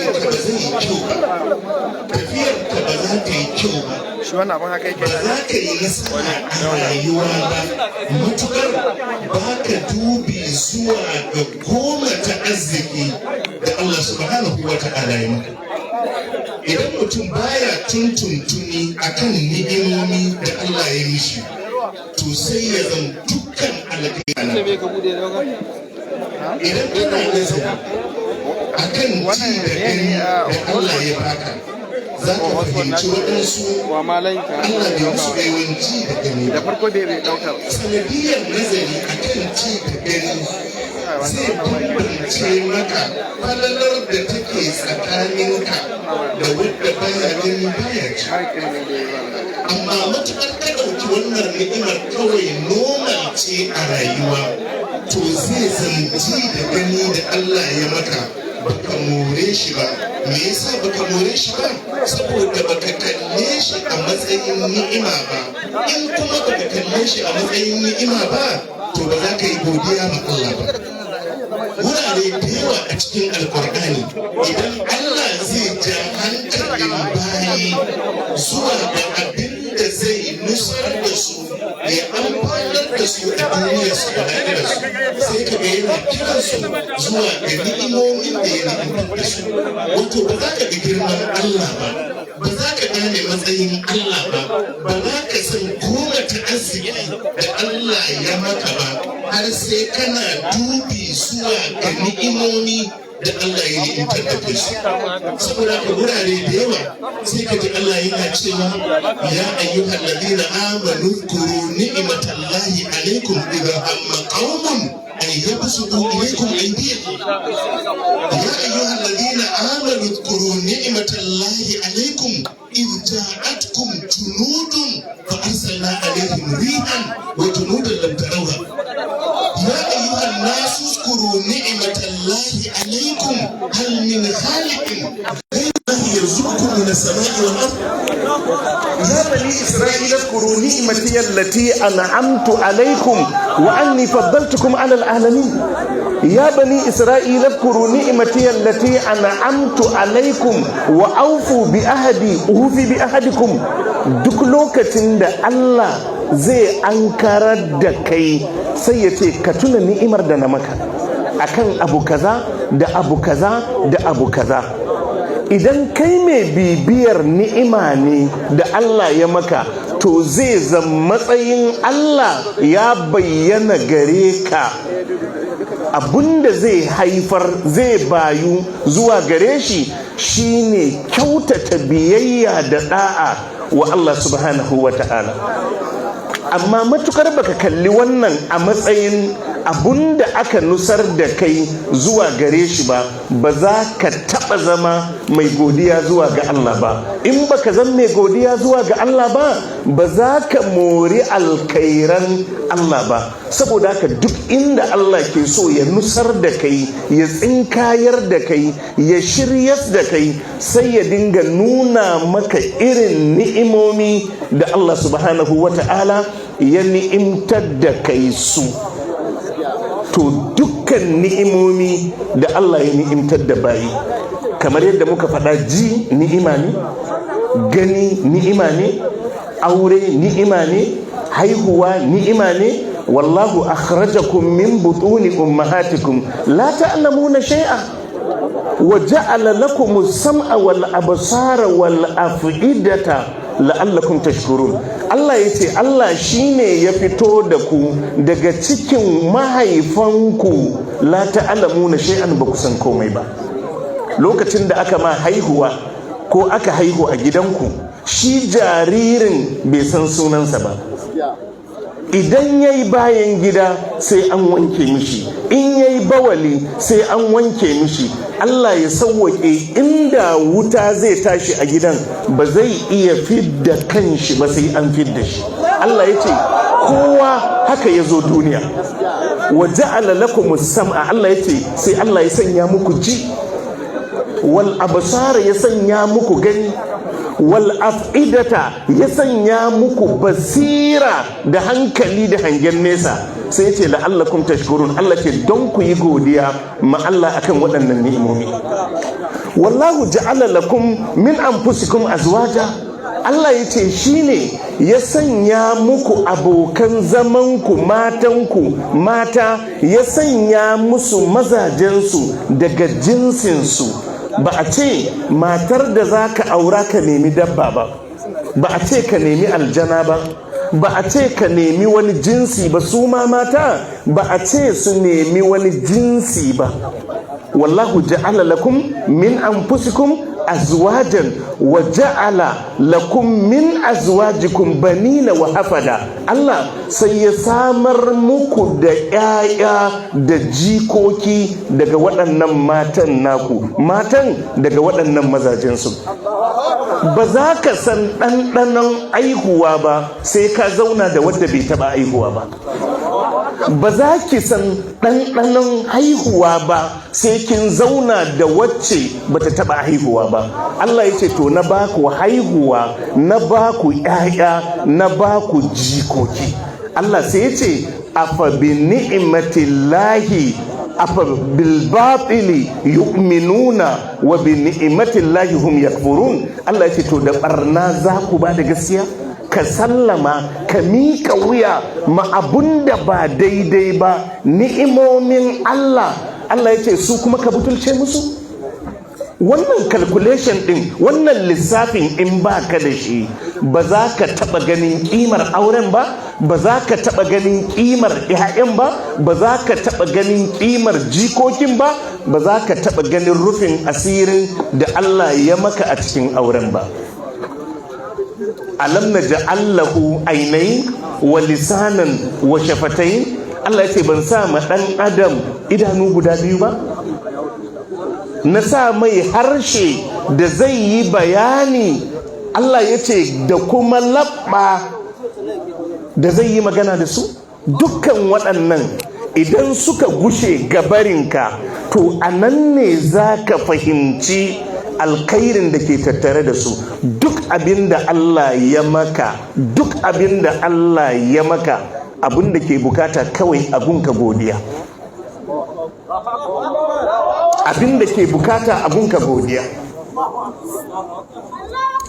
aikinka ba zai yi kyau ba, tafiyarka ba za ta yi kyau ba, ba za ka yi nasara a rayuwa ba matukar ba ka dubi zuwa ga goma ta arziki da Allah subhanahu wa ta'ala ya maka. Idan mutum baya tuntuntuni akan ni'imomi da Allah ya mishi, to sai ya zama dukkan alƙaina. Idan kana nazari akan ci da gani da Allah ya baka, za ka fahimci waɗansu Allah bai musu yawanci da gani ba. Sanadiyar nazari akan ci da gani zai bambance maka falalar da take tsakaninka da wadda baya gani baya ci. Amma matuƙar ka ɗauki wannan ni'imar kawai normal ce a rayuwa, to zai zanci da gani da Allah ya maka baka more shi ba. Me yasa baka more shi ba? Saboda baka kalle shi a matsayin ni'ima ba. In kuma baka kalle shi a matsayin ni'ima ba, to ba za ka yi godiya ma Allah ba. Wurare da yawa a cikin Alƙur'ani, idan Allah zai ja hankalin bayi zuwa ga abin da zai nusar da su ya amfanar da su a duniyar su da lafiyar su, sai ka ga yana kiran su zuwa ga ni'imomin da ya ni'imtar da su. Wato ba za ka ga girman Allah ba, ba za ka gane matsayin Allah ba, ba za ka san goma ta arziki da Allah ya maka ba, har sai kana dubi zuwa ga ni'imomi da Allah ya ni'imtar da kai su. Saboda ka wurare da yawa sai ka ji Allah yana cewa ya ayyuhal ladina amanu zkuru ni'matallahi alaikum idza amma qaumun an yabsutu ilaykum aydiyakum. Ya ayyuhal ladina amanu zkuru ni'matallahi alaikum إذ جاءتكم جنود فأرسلنا عليهم ريحا وجنودا لم تروها. يا أيها الناس اذكروا نعمة الله عليكم هل من خالق غير الله يرزقكم من السماء والأرض. يا بني إسرائيل اذكروا نعمتي التي أنعمت عليكم وأني فضلتكم على العالمين. يا بني إسرائيل اذكروا نعمتي التي أنعمت عليكم وأوفوا بأهدي أوفي بأهدكم. duk lokacin da Allah zai ankarar da kai sai ya ce ka tuna ni'imar da na maka akan abu kaza da abu kaza da abu kaza. Idan kai mai bibiyar ni'ima ne da Allah ya maka, to zai zama matsayin Allah ya bayyana gare ka. Abunda zai haifar zai bayu zuwa gare shi shine kyautata biyayya da da'a wa Allah subhanahu wa ta'ala. Amma matukar baka kalli wannan a matsayin abunda aka nusar da kai zuwa gare shi ba, ba za ka taɓa zama mai godiya zuwa ga Allah ba. In baka zama mai godiya zuwa ga Allah ba, ba za ka mori alkairan Allah ba. Saboda haka duk inda Allah ke so ya nusar da kai, ya tsinkayar da kai, ya shiryas da kai, sai ya dinga nuna maka irin ni'imomi da Allah subhanahu wa ta'ala ya ni'imtar da kai su. To dukkan ni'imomi da Allah ya ni'imtar da bayi, kamar yadda muka faɗa, ji ni'ima ne, gani ni'ima ne, aure ni'ima ne, haihuwa ni'ima ne. Wallahu akhrajakum min butuni ummahatikum la ta'lamuna shay'a wa ja'ala lakum as-sam'a wal absara wal af'idata la'allakum tashkurun. Allah yace Allah shine ya fito da ku daga cikin mahaifanku la ta'lamuna shay'an, ba ku san komai ba. Lokacin da aka ma haihuwa ko aka haihu a gidanku, shi jaririn bai san sunansa ba. Idan ya yi bayan gida sai an wanke mishi, in ya yi bawali sai an wanke mishi. Allah ya sauwaƙe, inda wuta zai tashi a gidan ba zai iya fidda kanshi ba sai an fidda shi. Allah ya ce kowa haka ya zo duniya. Wa ja'ala lakum as-sam'a, Allah ya ce sai Allah ya sanya muku ji, wal absara ya sanya muku gani, wal af'idata ya sanya muku basira da hankali da hangen nesa. Sai ce la'allakum tashkurun, Allah ce don ku yi godiya ma Allah akan waɗannan ni'imomi. wallahu ja'ala lakum min anfusikum azwaja. Allah ya ce shi ne ya sanya muku abokan zamanku matanku mata, ya sanya musu mazajensu daga jinsinsu. Ba a ce matar da za ka aura ka nemi dabba ba, ba a ce ka nemi aljana ba, ba a ce ka nemi wani jinsi ba. su ma mata ba a ce su nemi wani jinsi ba. wallahu ja'ala lakum min anfusikum azwajan wa ja'ala lakum min azwajikum banina wa hafada. Allah sai ya samar muku da ƴaƴa da jikoki daga waɗannan matan naku, matan daga waɗannan mazajensu. Ba za ka san ɗanɗanon aihuwa ba sai ka zauna da wadda bai taɓa aihuwa ba. Ba za ki san ɗanɗanon haihuwa ba sai kin zauna da wacce bata taɓa haihuwa ba. Allah ya ce to na baku haihuwa, na baku ƴaƴa, na baku jikoki. Allah sai ya ce afa bi ni'matillahi afa bil batili yu'minuna wa bi ni'matillahi hum yakfurun. Allah ya ce to da barna za ku ba da gaskiya? Ka sallama, ka miƙa wuya ma abun da ba daidai ba, ni'imomin Allah. Allah ya ce su kuma ka butulce musu? Wannan calculation ɗin, wannan lissafin in ba ka da shi, ba za ka taɓa ganin ƙimar auren ba, ba za ka taɓa ganin ƙimar ƴaƴan ba, ba za ka taɓa ganin ƙimar jikokin ba, ba za ka taɓa ganin rufin asirin da Allah ya maka a cikin auren ba. Alam naj'al lahu aynayn wa lisanan wa shafatayn. Allah ya ce ban sa ma ɗan adam idanu guda biyu ba, na sa mai harshe da zai yi bayani. Allah ya ce da kuma labba da zai yi magana da su. Dukkan waɗannan idan suka gushe gabarinka, to a nan ne za ka fahimci alkhairin da ke tattare da su. Duk abin da Allah ya maka, duk abin da Allah ya maka, abin da ke bukata kawai abun ka godiya. Abin da ke bukata abun ka godiya.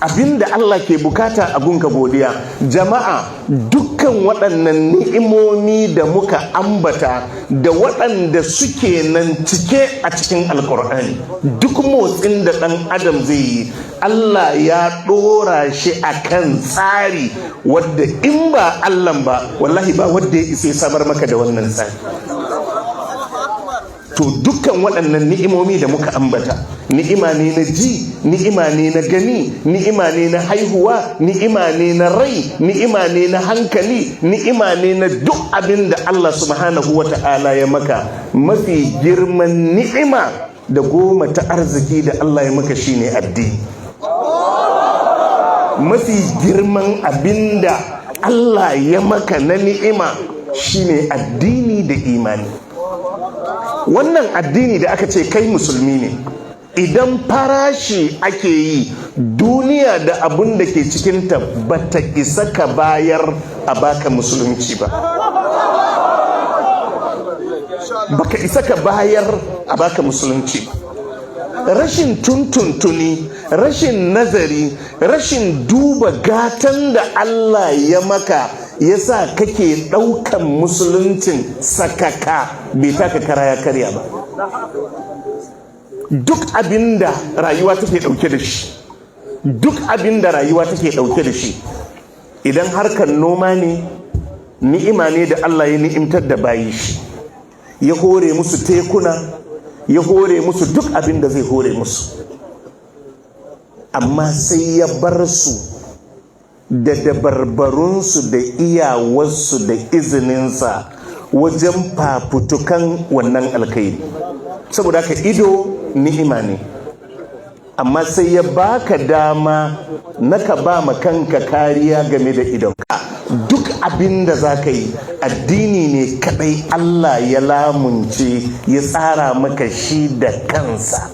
Abin da Allah ke bukata abun ka godiya. Jama'a, dukkan waɗannan ni'imomi da muka ambata da waɗanda suke nan cike a cikin alkur'ani, duk motsin da ɗan adam zai yi, Allah ya ɗora shi a kan tsari wadda in ba Allah ba, wallahi ba wadda ya isa samar maka da wannan tsari. To dukkan waɗannan ni'imomi da muka ambata, ni'ima ne na ji, ni'ima ne na gani, ni'ima ne na haihuwa, ni'ima ne na rai, ni'ima ne na hankali, ni'ima ne na duk abin da Allah subhanahu wa ta'ala ya maka. Mafi girman ni'ima da goma ta arziki da Allah ya maka shine addini. Mafi girman abin da Allah ya maka na ni'ima shine addini da imani. Wannan addini da aka ce kai musulmi ne, idan farashi ake yi, duniya da abun da ke cikinta ba ta isa ka bayar a baka musulunci ba. Baka isa ka bayar a baka musulunci ba. Rashin tuntuntuni, rashin nazari, rashin duba gatan da Allah ya maka yasa kake ɗaukan musuluncin sakaka, bai taka kara ya karya ba. Duk abinda rayuwa take ɗauke da shi, duk abinda rayuwa take ɗauke da shi, idan harkar noma ne, ni'ima ne da Allah ya ni'imtar da bayi shi, ya hore musu tekuna, ya hore musu duk abinda zai hore musu, amma sai ya bar su da dabarbarunsu da iyawarsu da izininsa wajen fafutukan wannan alkhairi. Saboda haka ido ni'ima ne, amma sai ya baka dama na ka ba ma kanka kariya game da idonka. Duk abin da za ka yi, addini ne kadai Allah ya lamunce ya tsara maka shi da kansa.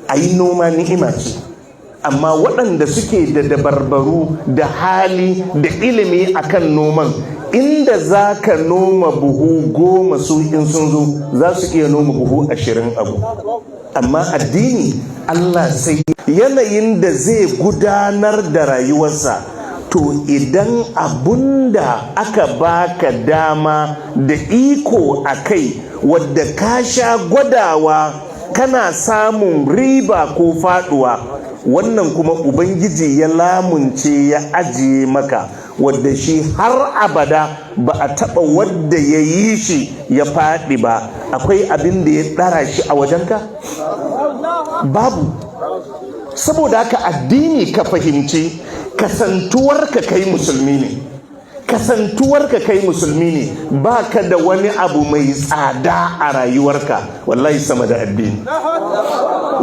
A yi noma ni'ima ce, amma waɗanda suke da dabarbaru da hali da ilimi akan noman, inda za ka noma buhu 10 su in sun zo za su iya noma buhu 20 abu. Amma addini Allah sai yanayin da zai gudanar da rayuwarsa, to idan abunda aka baka dama da iko a kai wadda ka sha gwadawa kana samun riba ko faduwa, wannan kuma ubangiji ya lamunce ya ajiye maka, wadda shi har abada ba a taba wadda ya yi shi ya faɗi ba. Akwai abin da ya ɗara shi a wajenka? Babu. Saboda haka addini ka fahimci kasantuwarka kai musulmi ne, kasantuwarka kai musulmi ne, ba ka da wani abu mai tsada a rayuwarka wallahi sama da addini.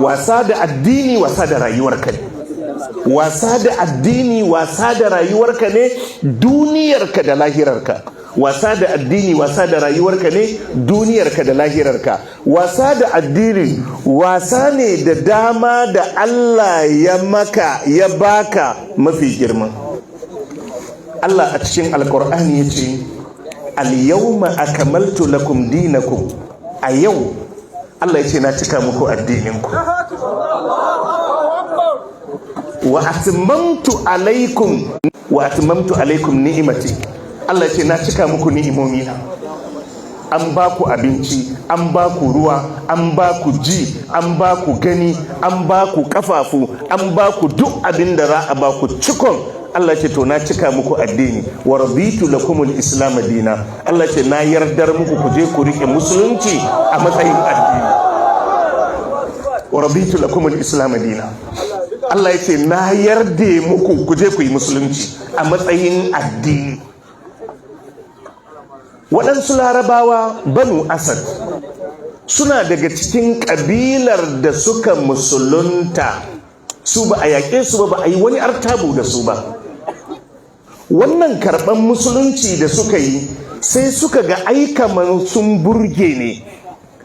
Wasa da addini wasa da rayuwarka ne, wasa da addini wasa da rayuwarka ne, duniyarka da lahirarka. Wasa da addini wasa da rayuwarka ne, duniyarka da lahirarka. Wasa da addini wasa ne da dama da Allah ya maka, ya baka mafi girma. Allah a cikin alkur'ani ya ce al-yawma akmaltu lakum dinakum. A yau Allah ya ce na cika muku addininku. Wa atmamtu alaikum ni'imati. Allah ce na cika muku ni'imomi na. An ba ku abinci, an ba ku ruwa, an ba ku ji, an ba ku gani, an ba ku kafafu, an ba ku duk abin da za a ba ku cikon. Allah ce to na cika muku addini. Wa raditu lakumul islam dina. Allah ce na yardar muku ku je ku rike musulunci a matsayin addini. Wa raditu lakumul islam dina. Allah ya ce na yarda muku ku je ku yi musulunci a matsayin addini. Waɗansu larabawa banu Asad suna daga cikin ƙabilar da suka musulunta, su ba a yaƙe su ba, ba a yi wani artabu da su ba. Wannan karɓar musulunci da suka yi sai suka ga aikaman sun burge ne,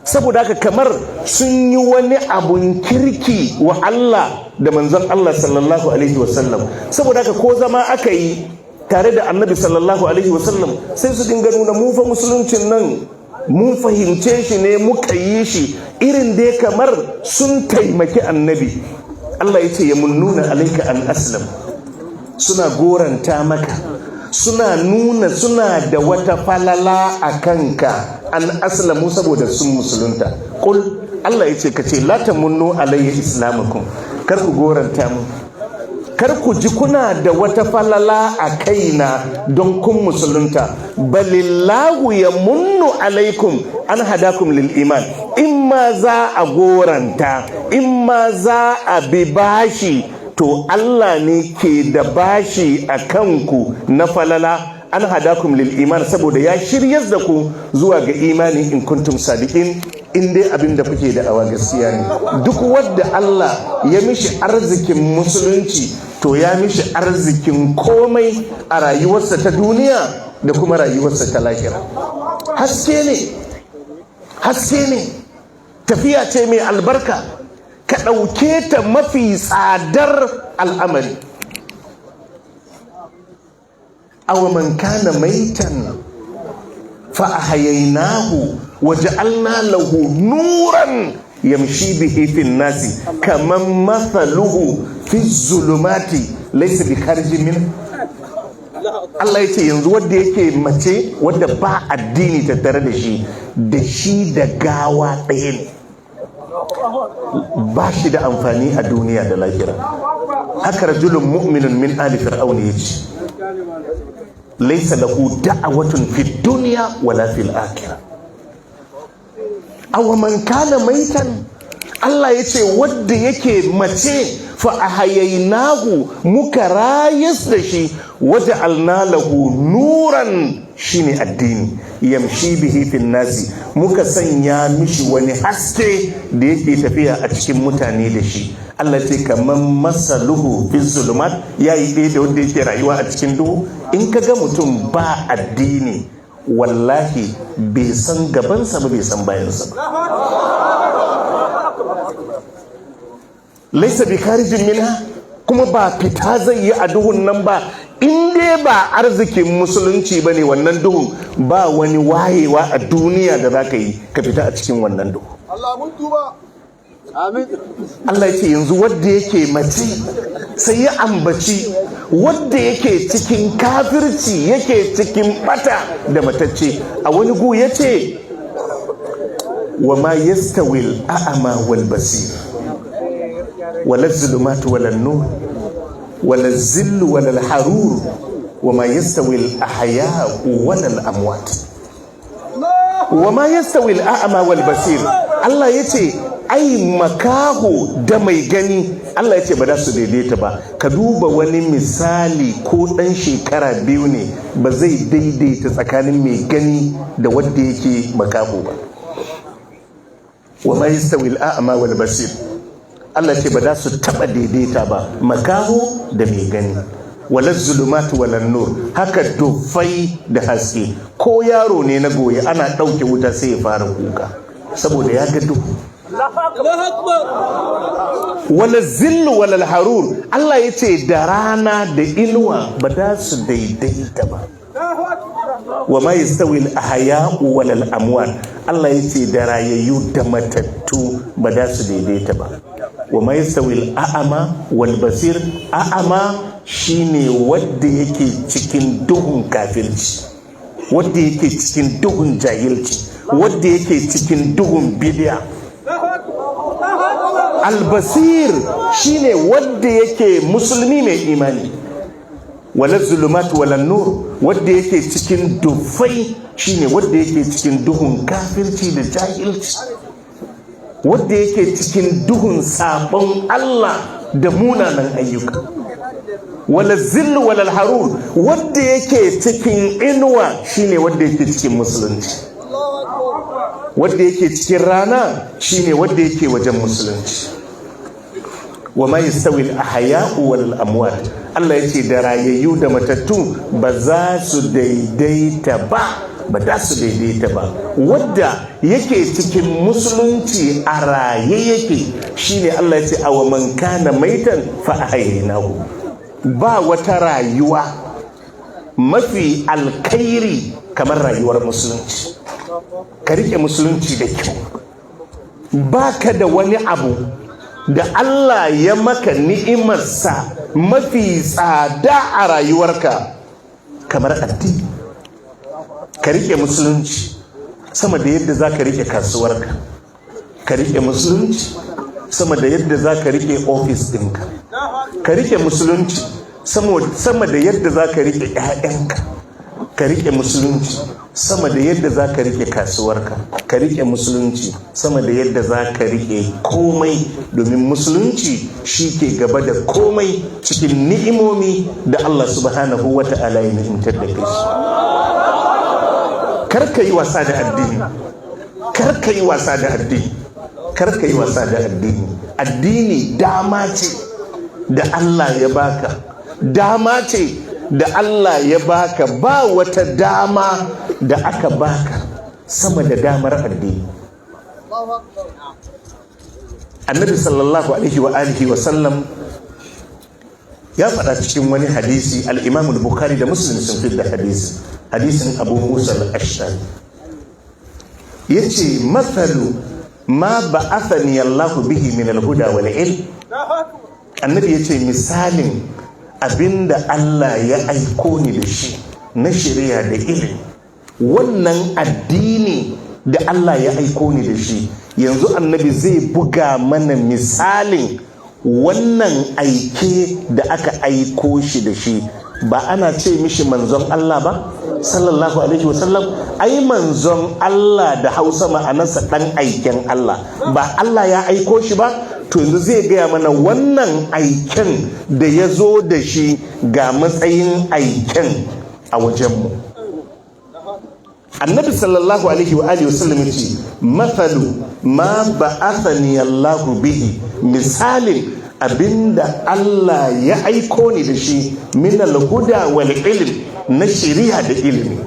saboda haka kamar sun yi wani abun kirki wa Allah da manzon Allah sallallahu alaihi wasallam. Saboda haka ko zama aka yi tare da annabi sallallahu alaihi wasallam sai su dinga nuna mu fa musuluncin nan mun fahimce shi ne, muka yi shi irin dai kamar sun taimaki annabi. Allah ya ce ya munnuna alaika an aslam, suna goranta maka, suna nuna suna da wata falala a kanka an aslamu saboda sun musulunta. Qul, Allah ya ce ka ce la tamunnu alayya islamakum, kar ku goranta mu, kar ku ji kuna da wata falala a kaina don kun musulunta. Balillahu ya munnu alaikum an hadakum lil iman. In ma za a goranta, in ma za a bi bashi, to Allah ne ke da bashi a kanku na falala. An hadakum lil iman, saboda ya shiryar da ku zuwa ga imani in kuntum sadiqin, in dai abin da kuke da awa gaskiya ne. Duk wanda Allah ya mishi arzikin musulunci, to ya mishi arzikin komai a rayuwarsa ta duniya da kuma rayuwarsa ta lahira. Haske ne, haske ne, tafiya ce mai albarka, ka ɗauke ta mafi tsadar al'amari. Aw man kana maitan fa ahyaynahu wa ja'alna lahu nuran yamshi bihi fin nasi kaman mathaluhu fi zulumati laysa bi kharijin min. Allah yace yanzu wanda yake mace wanda ba addini tattare da shi da gawa ɗaya ne, ba shi da amfani a duniya da lahira. Haka rajulun mu'minun min ali fir'aun yace laysa lahu da'watun fid dunya wala fil akhirah. Aw man kana maitan, Allah yace wanda yake mace fa ahayaynahu, muka rayas da shi, waja'alna lahu nuran, shine addini, yamshi bihi fin nasi, muka sanya mishi wani haske da yake tafiya a cikin mutane da shi. Allah ce kaman masaluhu fi zulumat, yayi ɗaya da wanda yake rayuwa a cikin duhu. In ka ga mutum ba addini, wallahi bai san gabansa ba, bai san bayansa ba. Laisa bi kharijin minha, kuma ba fita zai yi a duhun nan ba, in dai ba arzikin musulunci ba ne wannan duhun, ba wani wayewa a duniya da za ka yi ka fita a cikin wannan duhu. Allah mun tuba. Amin. Allah ya ce yanzu wadda yake mace sai ya ambaci wadda yake cikin kafirci yake cikin bata da matacce. A wani gu ya ce wa ma yastawil a'ama wal basir wala zulumatu wala nur wala zillu wala harur wa ma yastawil ahya'u wala amwat wa ma yastawil a'ama wal basir. Allah ya ce ai makaho da mai gani, Allah ya ce ba za su daidaita ba. Ka duba wani misali ko ɗan shekara 2 ne ba zai daidaita tsakanin mai gani da wanda yake makaho ba. Wa ma yastawi al-a'ma wal basir. Allah ya ce ba za su taba daidaita ba, makaho da mai gani. Wala zulumatu wala nur, haka dufai da haske. Ko yaro ne na goye ana ɗauke wuta sai ya fara kuka saboda ya ga duhu. Wala zillu wala harur. Allah ya ce da rana da inuwa ba za su daidaita ba. Wa ma yastawi al-ahya'u wal amwat. Allah ya ce da rayayyu da matattu ba za su daidaita ba. Wa ma yastawi al-a'ma wal basir. A'ama shine wanda yake cikin duhun kafirci, wanda yake cikin duhun jahilci, wanda yake cikin duhun bid'a. Albasir shine wanda yake musulmi mai imani. Wala zulumat wala nur, wanda yake cikin dufai shine wanda yake cikin duhun kafirci da jahilci, wanda yake cikin duhun sabon Allah da munanan ayyuka. Wala zillu wala harur, wanda yake cikin inuwa shine wanda yake cikin musulunci. Wanda yake cikin rana shine wanda yake wajen musulunci. Wa ma yastawi al-ahya'u wal amwat. Allah yace da rayayyu da matattu ba za su daidaita ba, ba za su daidaita ba. Wanda yake cikin musulunci a raye yake shine Allah yace aw man kana maitan fa ahyaynahu. Ba wata rayuwa mafi alkhairi kamar rayuwar musulunci. Ka rike musulunci da kyau. Baka da wani abu da Allah ya maka ni'imarsa mafi tsada a rayuwarka kamar addini. Ka rike musulunci sama da yadda za ka rike kasuwarka. Ka rike musulunci sama da yadda za ka rike ofis ɗinka. Ka rike musulunci sama da yadda za ka rike 'ya'yanka. Ka rike musulunci sama da yadda za ka rike kasuwarka. Ka rike musulunci sama da yadda za ka rike komai, domin musulunci shi ke gaba da komai cikin ni'imomi da Allah subhanahu wa ta'ala ya ni'imtar da kai. Kar ka yi wasa da addini, kar ka yi wasa da addini, kar ka yi wasa da addini. Addini dama ce da Allah ya baka, dama ce da Allah ya baka. Ba wata dama da aka baka sama da damar addini. Annabi sallallahu alaihi wa alihi wa sallam ya faɗa cikin wani hadisi, al-Imam al-Bukhari da Muslim sun fitar da hadisin Abu Musa al-Ash'ari. Yace mathalu ma ba'athani Allah bihi min al-huda wal ilm. Annabi yace misalin abinda Allah ya aiko ni da shi na shari'a da ilimi, wannan addini da Allah ya aiko ni da shi, yanzu annabi zai buga mana misalin wannan aike da aka aiko shi da shi. Ba ana ce mishi manzon Allah ba sallallahu alaihi wasallam? Ai manzon Allah da Hausa ma'anarsa dan aiken Allah. Ba Allah ya aiko shi ba? To yanzu zai gaya mana wannan aiken da ya zo da shi ga matsayin aiken a wajenmu. Annabi sallallahu alaihi wa alihi wasallam yace mathalu ma ba'athani Allahu bihi, misalin abinda Allah ya aiko ni da shi min al-huda wal ilm, na shari'a da ilimi.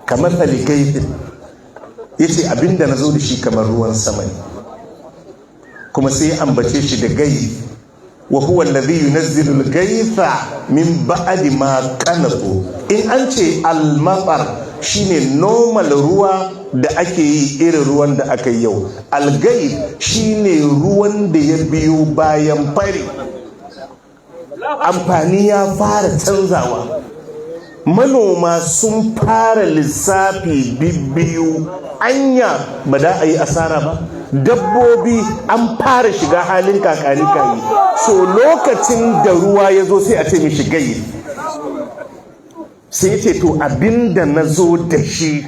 Kamar talikaifin yace abinda nazo da shi kamar ruwan sama ne, kuma sai ambace shi da gai. wa huwa alladhi yunazzilu al-ghaytha min ba'di ma qanatu. In an ce al-matar shine normal ruwa da ake yi irin ruwan da aka yi yau. Al-ghayth shine ruwan da ya biyo bayan fari, amfani ya fara canzawa, manoma sun fara lissafi bibbiyu, anya ba da a yi asara ba, dabbobi an fara shiga halin kakani kayi. So lokacin da ruwa ya zo sai a ce mishi gayi, sai ce to abinda na zo da shi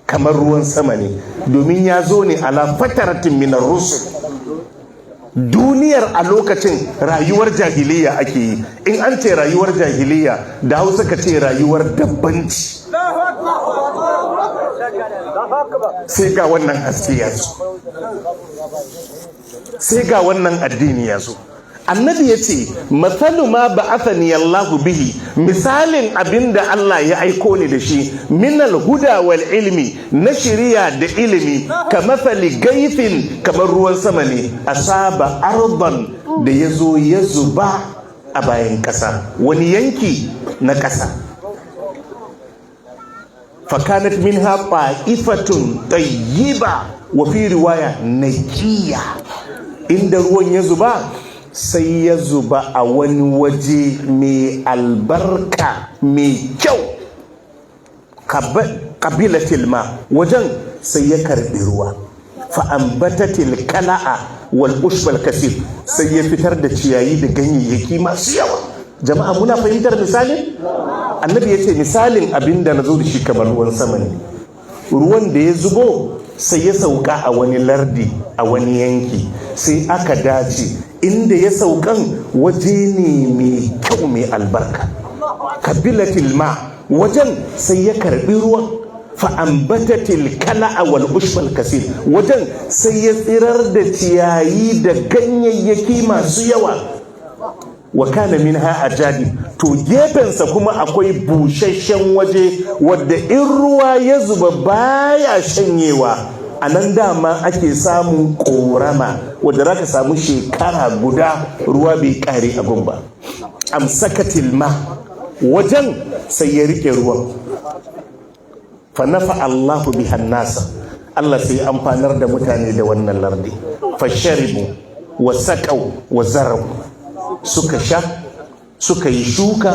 kamar ruwan sama ne, domin ya zo ne ala fataratin minar rusul. Duniyar a lokacin rayuwar jahiliya ake yi. In an ce rayuwar jahiliya da Hausa ka ce rayuwar dabbanci. Sai ga wannan haske ya zo, sai ga wannan addini ya zo. Annabi ya ce mathalu ma ba'athani Allahu bihi, misalin abinda Allah ya aiko ni da shi, minal huda wal ilmi, na shiriya da ilimi, ka mathali gaifin, kamar ruwan sama ne, asaba arban da ya zo ya zuba a bayan ƙasa, wani yanki na ƙasa. fakanat minha ta'ifatun tayyiba wa fi riwaya naqiya. Inda ruwan ya zuba sai ya zuba a wani waje mai albarka mai kyau, qabilatil ma, wajen sai ya karbi ruwa, fa'ambatatil kala'a wal ushbal kasir, sai ya fitar da ciyayi da ganyayyaki masu yawa. Jama'a muna fahimtar misalin? Annabi ya ce misalin abinda na zo da shi kamar ruwan sama ne. Ruwan da ya zubo sai ya sauka a wani lardi, a wani yanki, sai aka dace inda ya saukan waje ne mai kyau mai albarka, kabilatil ma, wajen sai ya karbi ruwan, fa'ambatatil kala'a wal ushbal kasir, wajen sai ya tsirar da ciyayi da ganyayyaki masu yawa. Wa kana minha ajadi, to gefensa kuma akwai busasshen waje wadda in ruwa ya zuba baya shanyewa. A nan dama ake samun korama wadda za ka samu shekara guda ruwa bai kare abin ba. Amsakatil ma, wajen sai ya rike ruwan, fa nafa Allahu bihan nasa, Allah sai amfanar da mutane da wannan lardi. Fasharibu wa saqaw wa zarabu, suka sha, suka yi shuka,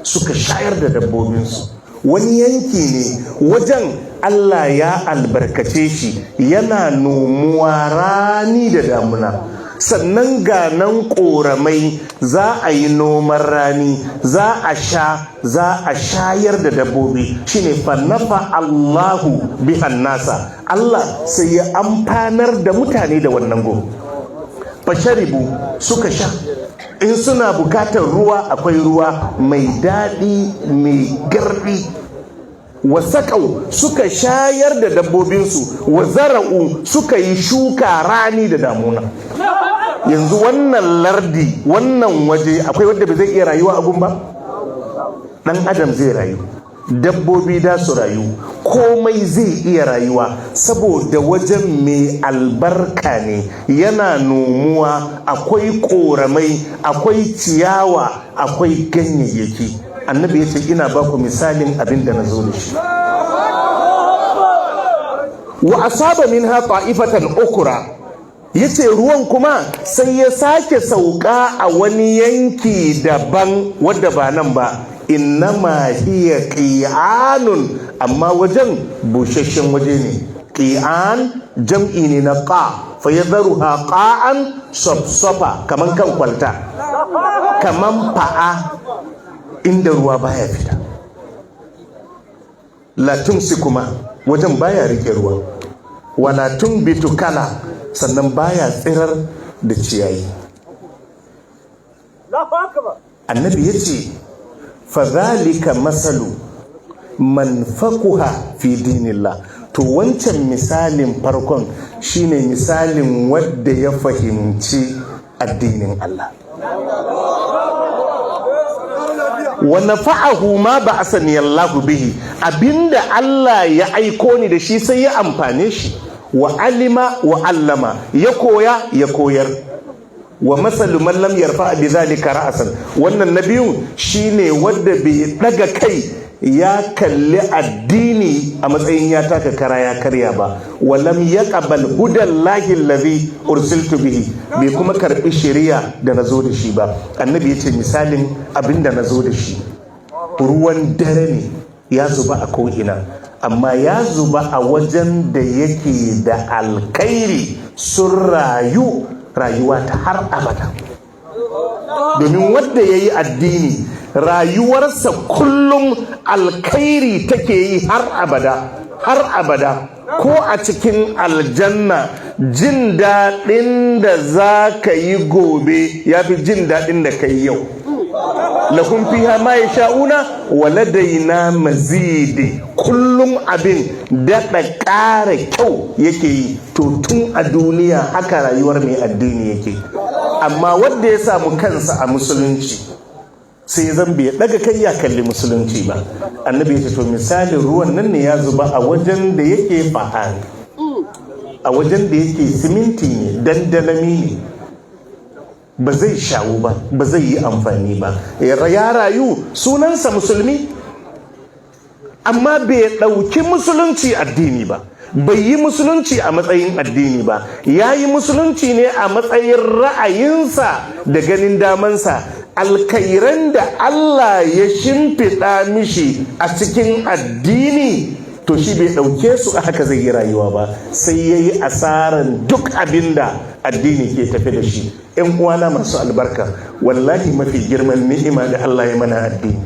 suka shayar da dabbobinsu. Wani yanki ne wajen Allah ya albarkace shi, yana nomuwa rani da damuna, sannan ga nan ƙoramai, za a yi noman rani, za a sha, za a shayar da dabbobi. Shine fannafa Allahu bihan nasa, Allah sai ya amfanar da mutane da wannan gobe. Fasharibu, suka sha, in suna bukatar ruwa akwai ruwa mai daɗi mai garɗi. Wasaƙau, suka shayar da dabbobinsu. Wa zara'u, suka yi shuka rani da damuna. Yanzu wannan lardi, wannan waje, akwai wanda ba zai iya rayuwa a gun ba? Ɗan adam zai rayu, dabbobi da su rayu, komai zai iya rayuwa, saboda wajen mai albarka ne, yana nomuwa, akwai ƙoramai, akwai ciyawa, akwai ganyayyaki. Annabi ya ce ina ba ku misalin abin da na zo da shi. Wa asaba minha ta'ifatan ukra, yace ruwan kuma sai ya sake sauka a wani yanki daban wadda ba nan ba. Innama hiya qi'anun, amma wajen busasshen waje ne. Qi'an jam'i ne na qa, fa yadharuha qa'an safsafa, kaman kan kwalta, kaman fa'a inda ruwa baya fita. La tumsikuma, wajen baya rike ruwa. Wala tumbitu kala, sannan baya tsirar da ciyayi. Annabi yace fadhalika masalu man faquha fi dinillah, to wancan misalin farkon shine misalin wadda ya fahimci addinin Allah. Wa nafa'ahu ma ba'athani Allahu bihi, abinda Allah ya aiko ni da shi sai ya amfane shi. Wa alima wa allama, ya koya ya koyar. wa masalu man lam yarfa bi zalika ra'san. Wannan na biyu shine wanda bai daga kai ya kalli addini a matsayin ya taka kara ya karya ba, wa lam yaqbal hudallahi allazi ursiltu bihi, bai kuma karbi shari'a da nazo da shi ba. Annabi yace misalin abinda nazo da shi ruwan dare ne ya zuba a ko'ina, amma ya zuba a wajen da yake da alkhairi, sun rayu rayuwa ta har abada. Domin wanda ya yi addini rayuwarsa kullum alkhairi take yi har abada. Ko a cikin aljanna jin daɗin da za ka yi gobe ya fi jin daɗin da ka yi yau. Lahum fiha ma yasha'una wa ladaina mazid. Kullum abin daɗa ƙara kyau yake yi. To tun a duniya haka rayuwar mai addini yake. Amma wanda ya samu kansa a musulunci sai zan bai daga kai ya kalli musulunci ba. Annabi ya ce to misalin ruwan nan ne ya zuba a wajen da yake fahari, a wajen da yake siminti ne, dandalami ne, ba zai shawo ba, ba zai yi amfani ba. Ya rayu sunansa musulmi, amma bai ɗauki musulunci addini ba, bai yi musulunci a matsayin addini ba, ya yi musulunci ne a matsayin ra'ayinsa da ganin damansa. Alkairan da Allah ya shimfiɗa mishi a cikin addini, to shi bai ɗauke su a haka zai yi rayuwa ba, sai ya yi asaran duk abin da addini ke tafi da shi. ‘Yan uwana masu albarka, wallahi mafi girman ni'ima da Allah ya mana addini.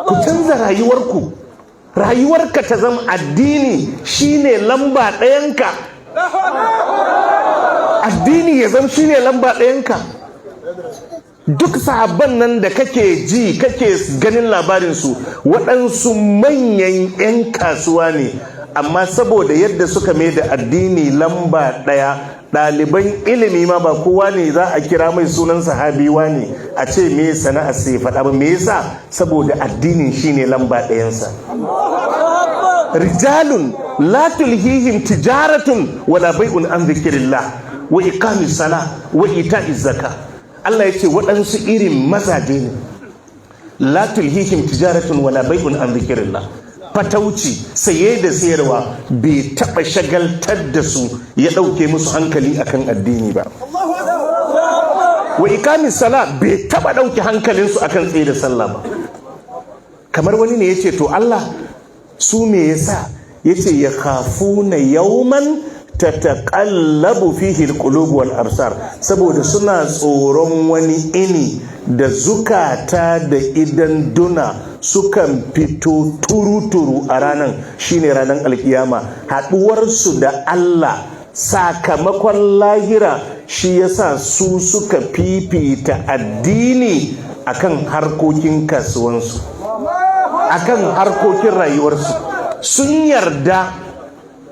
Ku canza rayuwarku, rayuwarka ta zama addini shine lamba ɗayanka. Addini ya zama shine lamba ɗayanka. Duk sahabban nan da kake ji kake ganin labarinsu, waɗansu manyan 'yan kasuwa ne, amma saboda yadda suka mai da addini lamba ɗaya, ɗaliban ilimi ma ba kowa ne za a kira mai sunan sahabiwa ne a ce me sana'a sai faɗa ba. Me yasa? Saboda addinin shine lamba ɗayansa. Rijalun la tulhihim tijaratun wala bai'un an dhikrillah wa iqamis sala wa ita'iz zakah. Allah ya ce waɗansu irin mazaje ne, la tulhihim tijaratun wala bai'un an dhikrillah. Fatauci, saye da sayarwa bai taɓa shagaltar da su ya ɗauke musu hankali akan addini ba. Wa iqamis sala bai taɓa ɗauke hankalinsu akan tsaye da sallah ba. Kamar wani ne ya ce to Allah su me yasa? Ya ce ya khafuna yawman tataqallabu fihi alqulub wal absar, saboda suna tsoron wani ini da zukata da idan duna sukan fito turuturu a ranan, shine ranan alkiyama, haduwarsu da Allah sakamakon lahira. Shi yasa su suka fifita addini akan harkokin kasuwansu, akan harkokin rayuwarsu. Sun yarda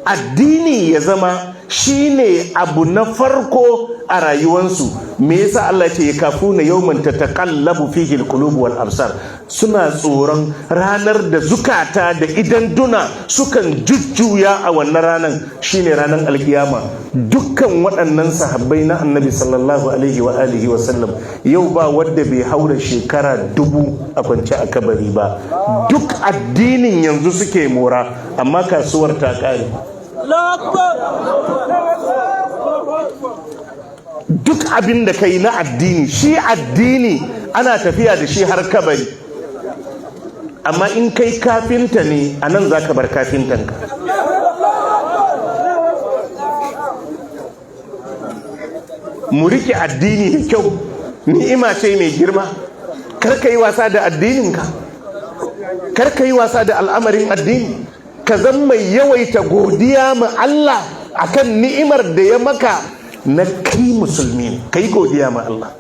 addini ya zama shine abu na farko a rayuwansu. Me yasa Allah ce kafuna yawman tataqallabu fihi alqulub wal absar? Suna tsoron ranar da zukata da idan duna sukan jujjuya a wannan ranar, shine ranar alkiyama. Dukkan waɗannan sahabbai na Annabi sallallahu alaihi wa alihi wa sallam yau ba wanda bai haura shekara 1000 a kwance a kabari ba. Duk addinin yanzu suke mora, amma kasuwar ta kare. Duk abin da kai na addini, shi addini ana tafiya da shi har kabari. Amma in kai kafinta ne, a nan za ka bar kafintanka. Mu rike addini da kyau, ni'ima ce mai girma. Kar ka yi wasa da addininka, kar ka yi wasa da al'amarin addini. Ka zan mai yawaita godiya ma Allah akan ni'imar da ya maka na kai musulmi. Ka yi godiya ma Allah,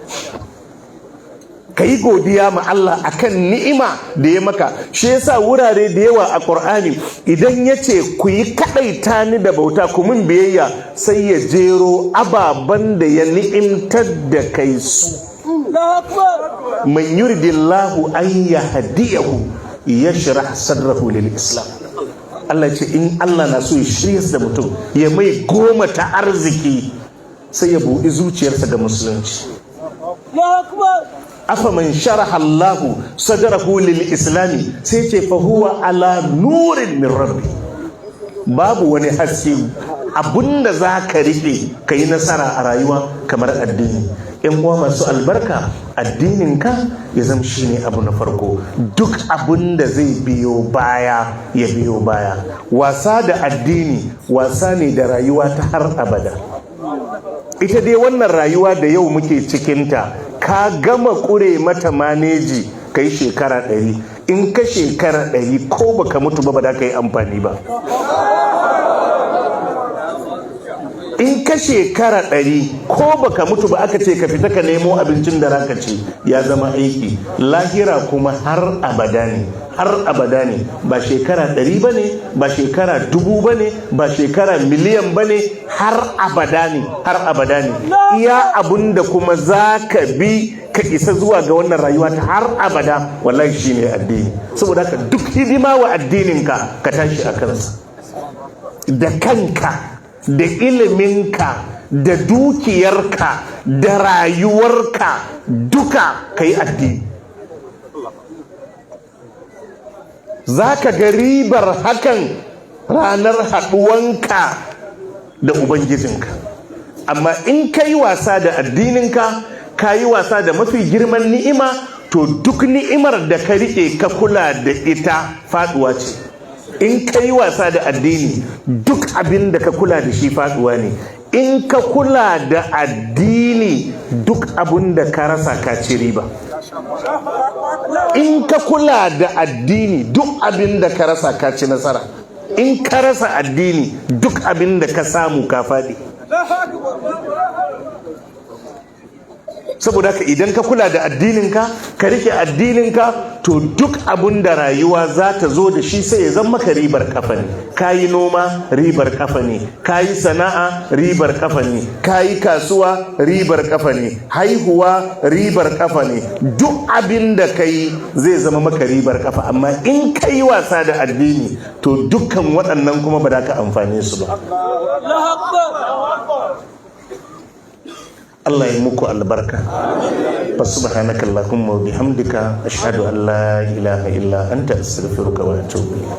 ka yi godiya ma Allah akan ni'ima da ya maka. Shi yasa wurare da yawa a Qur'ani idan ya ce ku yi kaɗaita ni da bauta, ku min biyayya, sai ya jero ababen da ya ni'imtar da kai su. Man yuridillahu an yahdiyahu yashrah sadrahu lil islam. Allah ce in Allah na so ya shirya da mutum, ya mai goma ta arziki, sai ya buɗi zuciyarsa ga musulunci. Afaman sharaha Allahu sadrahu lil islami sai ce fa huwa ala nurin min rabbi. Babu wani haske abunda za ka rike ka yi nasara a rayuwa kamar addini. Yan uwa masu albarka, addininka ya zama shi ne abu na farko. Duk abun da zai biyo baya ya biyo baya. Wasa da addini wasa ne da rayuwa ta har abada. Ita dai wannan rayuwa da yau muke cikinta, ka gama ƙure mata maneji ka yi shekara 100. In ka shekara 100 ko baka mutu ba za ka yi amfani ba. In ka shekara 100 ko baka mutu ba aka ce ka fita ka nemo abincin da zaka ci, ya zama aiki. Lahira kuma har abada ne, har abada ne. Ba shekara 100 bane, ba shekara 1000 bane, ba shekara miliyan bane, har abada ne, har abada ne. Iya abunda kuma zaka bi ka isa zuwa ga wannan rayuwa ta har abada, wallahi shine addini. Saboda haka duk hidima wa addininka ka tashi a kansa, da kanka, da iliminka, da dukiyarka, da rayuwarka, duka ka yi addini. Za ka ga ribar hakan ranar haɗuwanka da Ubangijinka. Amma in ka yi wasa da addininka, ka yi wasa da mafi girman ni'ima, to duk ni'imar da ka riƙe ka kula da ita faɗuwa ce. In ka yi wasa da addini, duk abin da ka kula da shi faduwa ne. In ka kula da addini, duk abin da ka rasa ka ci riba. In ka kula da addini, duk abin da ka rasa ka ci nasara. In ka rasa addini, duk abin da ka samu ka faɗi. Saboda haka idan ka kula da addininka, ka rike addininka, to duk abun da rayuwa za ta zo da shi sai ya zama maka ribar kafa ne. Ka yi noma, ribar kafa ne. Ka yi sana'a, ribar kafa ne. Ka yi kasuwa, ribar kafa ne. Haihuwa, ribar kafa ne. Duk abin da ka yi zai zama maka ribar kafa. Amma in ka yi wasa da addini, to dukkan waɗannan kuma ba za ka amfane su ba. Allah ya muku albarka. Fa subhanaka allahumma wa bihamdika ashhadu an la ilaha illa anta astaghfiruka wa atubu ilayk.